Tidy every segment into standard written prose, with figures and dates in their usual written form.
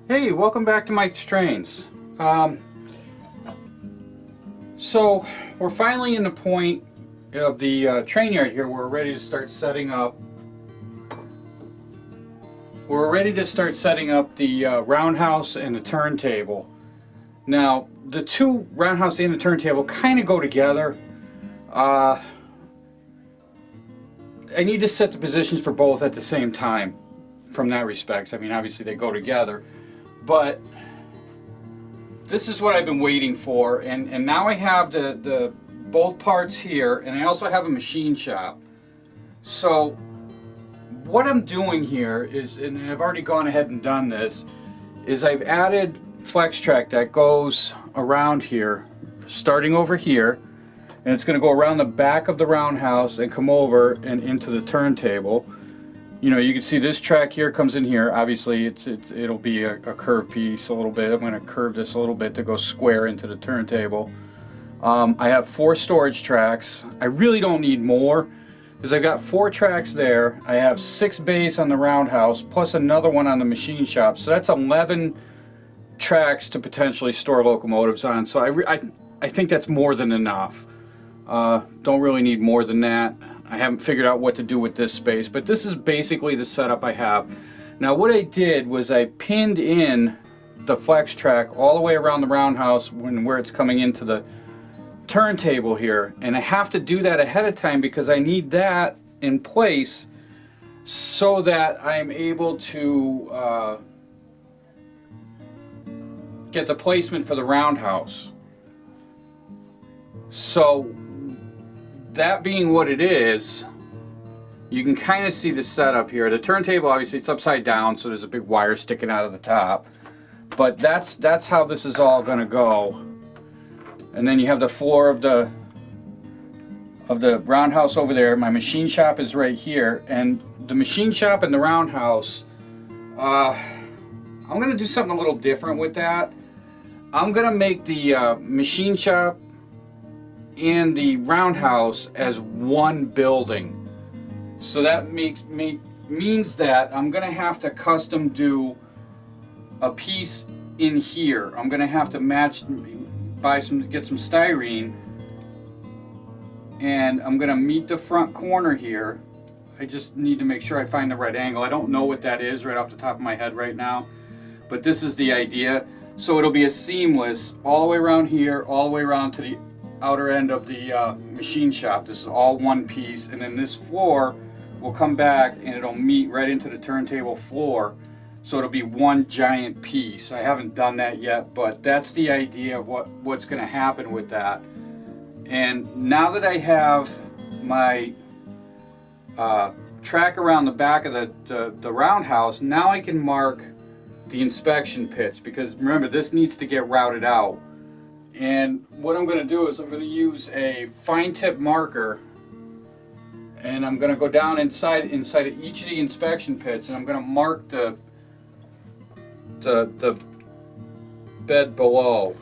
Hey, welcome back to Mike's Trains. So we're finally in the point of the train yard here. We're ready to start setting up. We're ready to start setting up the roundhouse and the turntable. Now, the two roundhouse and the turntable kind of go together. I need to set the positions for both at the same time. From that respect, I mean, obviously they go together. But this is what I've been waiting for, and now I have the both parts here, and I also have a machine shop. So what I'm doing here is, and I've already gone ahead and done this, is I've added flex track that goes around here, starting over here, and it's going to go around the back of the roundhouse and come over and into the turntable. You know, you can see this track here comes in here. Obviously, it'll be a curved piece a little bit. I'm going to curve this a little bit to go square into the turntable. I have 4 storage tracks. I really don't need more because I've got 4 tracks there. I have 6 bays on the roundhouse plus another one on the machine shop. So that's 11 tracks to potentially store locomotives on. So I think that's more than enough. Don't really need more than that. I haven't figured out what to do with this space, but this is basically the setup I have. Now what I did was I pinned in the flex track all the way around the roundhouse where it's coming into the turntable here, and I have to do that ahead of time because I need that in place so that I'm able to get the placement for the roundhouse. So that being what it is, you can kind of see the setup here. The turntable, obviously, it's upside down, so there's a big wire sticking out of the top. But that's how this is all going to go. And then you have the floor of the roundhouse over there. My machine shop is right here, and the machine shop and the roundhouse, I'm going to do something a little different with that. I'm going to make the machine shop and the roundhouse as one building. So that means that I'm gonna have to custom do a piece in here. I'm gonna have to get some styrene, and I'm gonna meet the front corner here. I just need to make sure I find the right angle. I don't know what that is right off the top of my head right now, but this is the idea. So it'll be a seamless all the way around here, all the way around to the outer end of the machine shop. This is all one piece, and then this floor will come back and it'll meet right into the turntable floor, so it'll be one giant piece. I haven't done that yet, but that's the idea of what's going to happen with that. And now that I have my track around the back of the roundhouse, now I can mark the inspection pits, because remember, this needs to get routed out. And what I'm going to do is I'm going to use a fine tip marker, and I'm going to go down inside of each of the inspection pits, and I'm going to mark the bed below.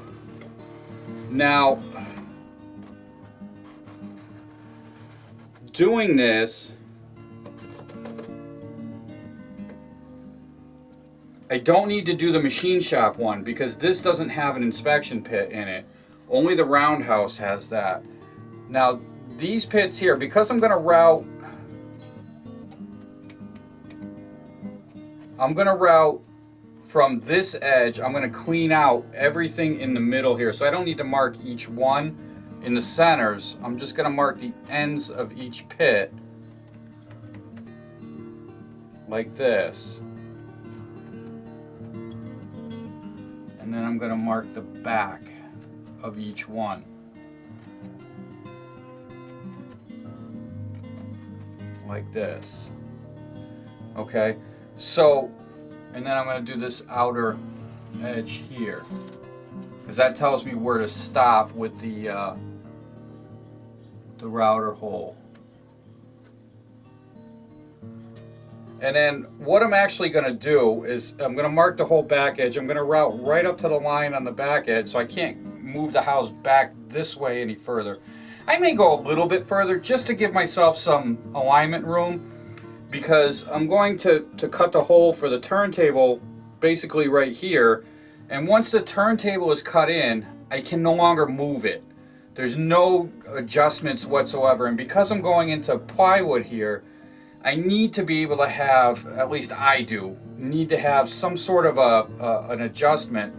Now, doing this, I don't need to do the machine shop one because this doesn't have an inspection pit in it. Only the roundhouse has that. Now these pits here, because I'm going to route from this edge, I'm going to clean out everything in the middle here. So I don't need to mark each one in the centers. I'm just going to mark the ends of each pit like this. And then I'm going to mark the back of each one. Like this. Okay, so, and then I'm going to do this outer edge here, because that tells me where to stop with the router hole. And then what I'm actually going to do is I'm going to mark the whole back edge. I'm going to route right up to the line on the back edge, so I can't move the house back this way any further. I may go a little bit further just to give myself some alignment room, because I'm going to cut the hole for the turntable basically right here. And once the turntable is cut in, I can no longer move it. There's no adjustments whatsoever. And because I'm going into plywood here, I need to be able to have, at least I do, need to have some sort of an adjustment.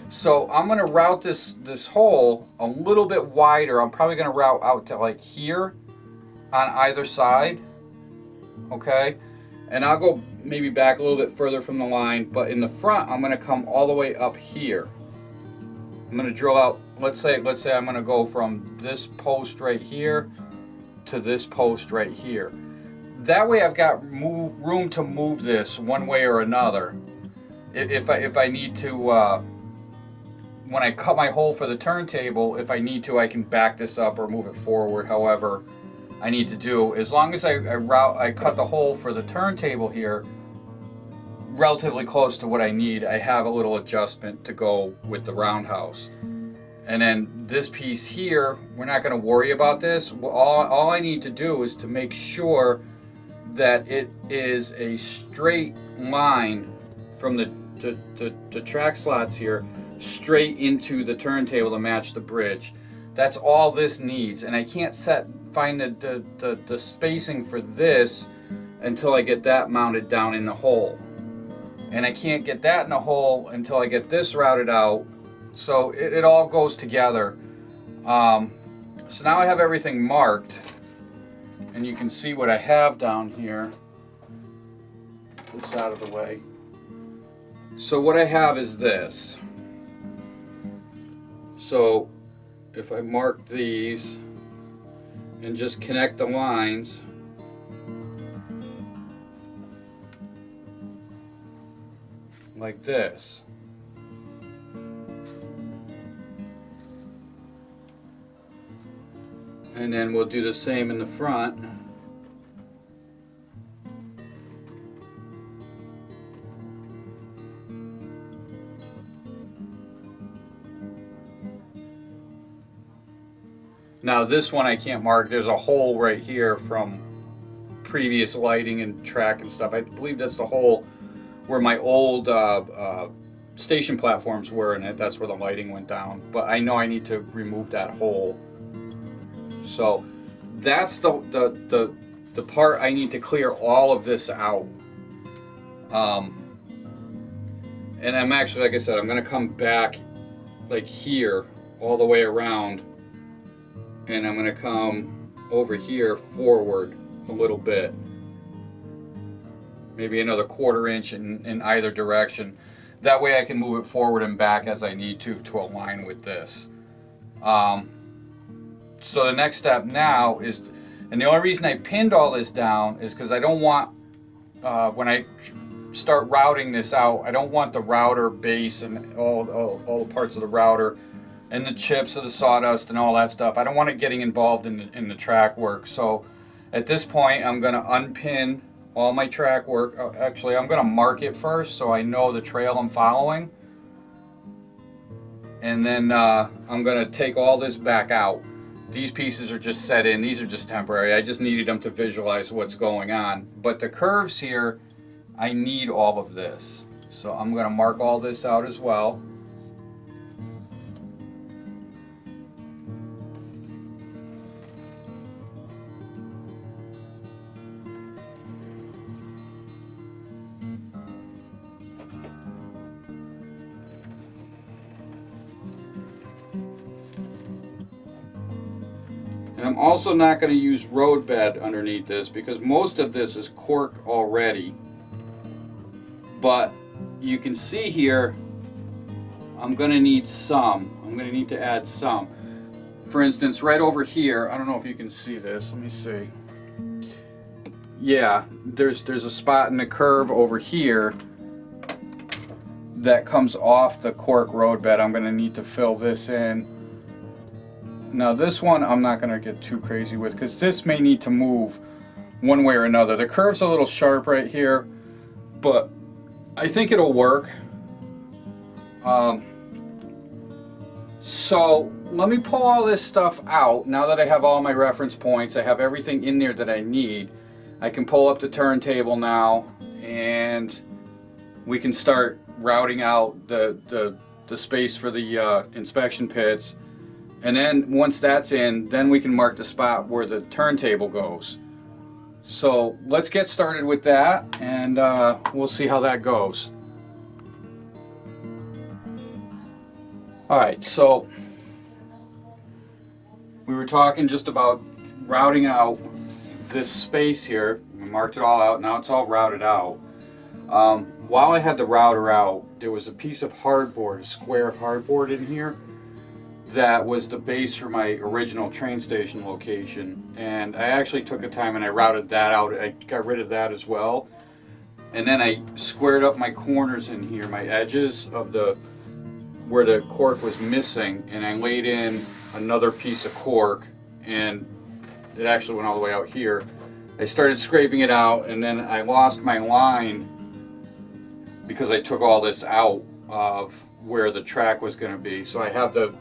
So I'm going to route this hole a little bit wider. I'm probably going to route out to like here on either side. Okay, and I'll go maybe back a little bit further from the line, but in the front I'm going to come all the way up here. I'm going to drill out, let's say I'm going to go from this post right here to this post right here. That way I've got room to move this one way or another. If I need to, when I cut my hole for the turntable, if I need to, I can back this up or move it forward, however I need to do. As long as I cut the hole for the turntable here relatively close to what I need, I have a little adjustment to go with the roundhouse. And then this piece here, we're not going to worry about this. All I need to do is to make sure that it is a straight line from the track slots here straight into the turntable to match the bridge. That's all this needs, and I can't find the spacing for this until I get that mounted down in the hole, and I can't get that in the hole until I get this routed out. So it all goes together. So now I have everything marked, and you can see what I have down here. Get this out of the way. So what I have is this. So if I mark these and just connect the lines, like this. And then we'll do the same in the front. Now this one I can't mark. There's a hole right here from previous lighting and track and stuff. I believe that's the hole where my old station platforms were in it. That's where the lighting went down. But I know I need to remove that hole. So that's the part I need to clear all of this out. And I'm actually, like I said, I'm going to come back like here all the way around. And I'm going to come over here forward a little bit. Maybe another 1/4 inch in either direction. That way I can move it forward and back as I need to align with this. So the next step now is, and the only reason I pinned all this down is because I don't want, when I start routing this out, I don't want the router base and all the parts of the router and the chips of the sawdust and all that stuff. I don't want it getting involved in the track work. So at this point I'm going to unpin all my track work. Actually, I'm going to mark it first so I know the trail I'm following. And then I'm going to take all this back out. These pieces are just set in. These are just temporary. I just needed them to visualize what's going on. But the curves here, I need all of this. So I'm going to mark all this out as well. And I'm also not going to use road bed underneath this because most of this is cork already. But you can see here, I'm going to need some. I'm going to need to add some. For instance, right over here, I don't know if you can see this. Let me see. Yeah, there's a spot in the curve over here that comes off the cork road bed. I'm going to need to fill this in. Now this one I'm not going to get too crazy with because this may need to move one way or another. The curve's a little sharp right here, but I think it'll work. So let me pull all this stuff out. Now that I have all my reference points, I have everything in there that I need. I can pull up the turntable now and we can start routing out the space for the inspection pits. And then once that's in, then we can mark the spot where the turntable goes. So let's get started with that, and we'll see how that goes. Alright, so we were talking just about routing out this space here. We marked it all out, now it's all routed out. While I had the router out, there was a piece of hardboard, a square of hardboard in here, that was the base for my original train station location, and I actually took a time and I routed that out. I got rid of that as well, and then I squared up my corners in here, my edges of where the cork was missing, and I laid in another piece of cork, and it actually went all the way out here. I started scraping it out, and then I lost my line because I took all this out of where the track was going to be. So I have the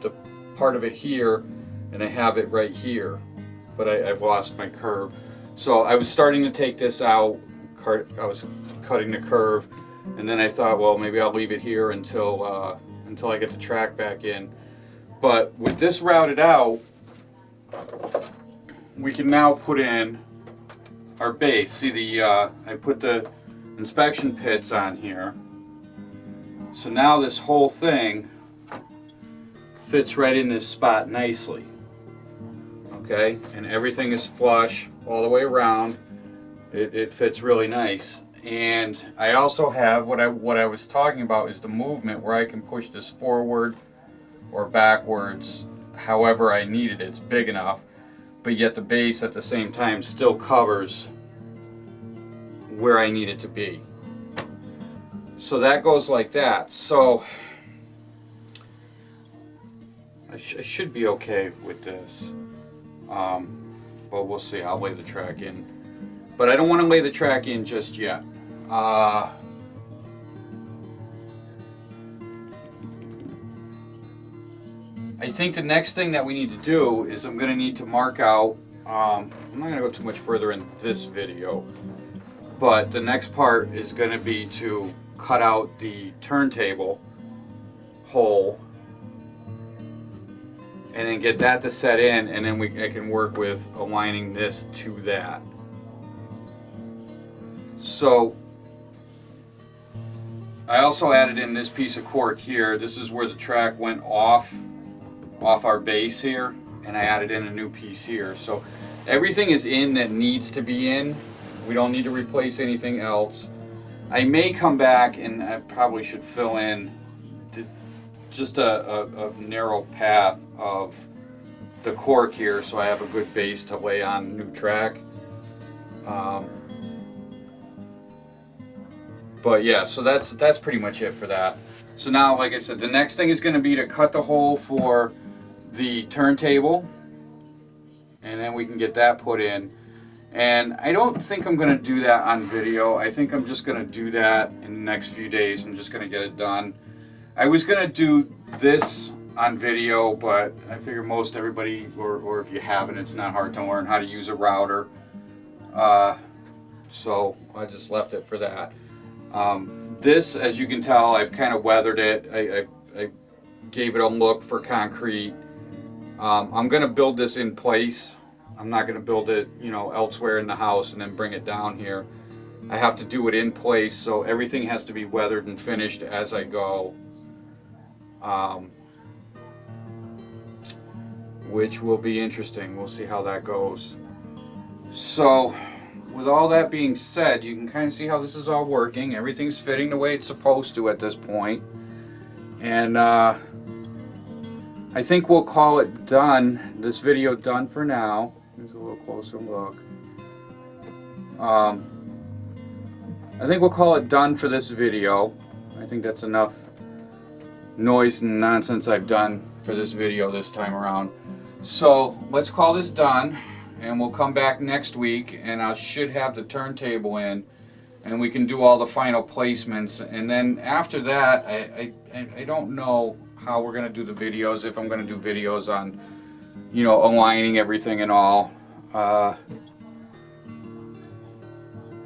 part of it here, and I have it right here, but I've lost my curve. So I was starting to take this out. I was cutting the curve, and then I thought, well, maybe I'll leave it here until I get the track back in. But with this routed out, we can now put in our base. See, I put the inspection pits on here, so now this whole thing fits right in this spot nicely. Okay, and everything is flush all the way around. It fits really nice. And I also have what I was talking about is the movement where I can push this forward or backwards however I need it. It's big enough, but yet the base at the same time still covers where I need it to be. So that goes like that. So I should be okay with this, but we'll see. I'll lay the track in, but I don't want to lay the track in just yet. I think the next thing that we need to do is I'm going to need to mark out, I'm not going to go too much further in this video, but the next part is going to be to cut out the turntable hole and then get that to set in, and then I can work with aligning this to that. So I also added in this piece of cork here. This is where the track went off our base here, and I added in a new piece here. So everything is in that needs to be in. We don't need to replace anything else. I may come back, and I probably should fill in just a narrow path of the cork here, so I have a good base to lay on new track. But yeah, so that's pretty much it for that. So now, like I said, the next thing is going to be to cut the hole for the turntable, and then we can get that put in. And I don't think I'm going to do that on video. I think I'm just going to do that in the next few days. I'm just going to get it done. I was going to do this on video, but I figure most everybody, or if you haven't, it's not hard to learn how to use a router. So I just left it for that. This, as you can tell, I've kind of weathered it. I gave it a look for concrete. I'm going to build this in place. I'm not going to build it, elsewhere in the house and then bring it down here. I have to do it in place, so everything has to be weathered and finished as I go. Which will be interesting. We'll see how that goes. So, with all that being said, you can kind of see how this is all working. Everything's fitting the way it's supposed to at this point. And I think we'll call it done. This video done for now. Here's a little closer look. I think we'll call it done for this video. I think that's enough noise and nonsense I've done for this video this time around. So let's call this done, and we'll come back next week, and I should have the turntable in, and we can do all the final placements. And then after that, I don't know how we're going to do the videos, if I'm going to do videos on, aligning everything and all.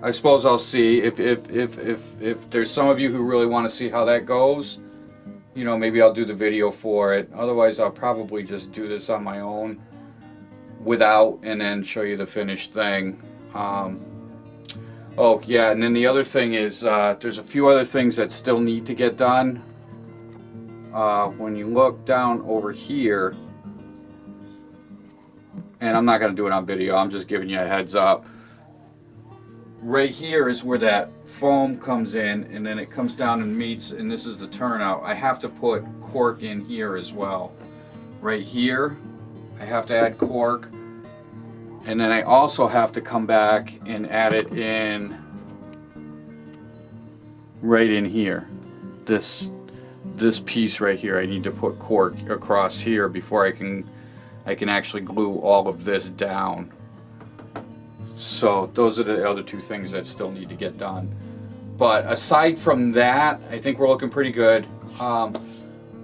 I suppose I'll see if there's some of you who really want to see how that goes. You know, maybe I'll do the video for it. Otherwise, I'll probably just do this on my own without, and then show you the finished thing. Oh yeah, and then the other thing is there's a few other things that still need to get done. When you look down over here, and I'm not going to do it on video, I'm just giving you a heads up. Right here is where that foam comes in, and then it comes down and meets, and this is the turnout. I have to put cork in here as well. Right here, I have to add cork, and then I also have to come back and add it in right in here. This piece right here, I need to put cork across here before I can actually glue all of this down. So those are the other two things that still need to get done. But aside from that, I think we're looking pretty good.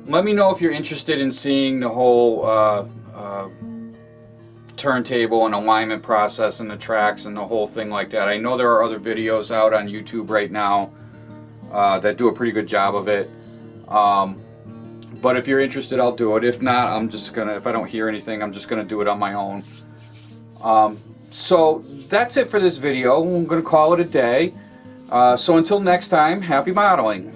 Let me know if you're interested in seeing the whole turntable and alignment process and the tracks and the whole thing like that. I know there are other videos out on YouTube right now that do a pretty good job of it. But if you're interested, I'll do it. If not, I'm just gonna, if I don't hear anything, I'm just gonna do it on my own. So that's it for this video. I'm gonna call it a day. So until next time, happy modeling.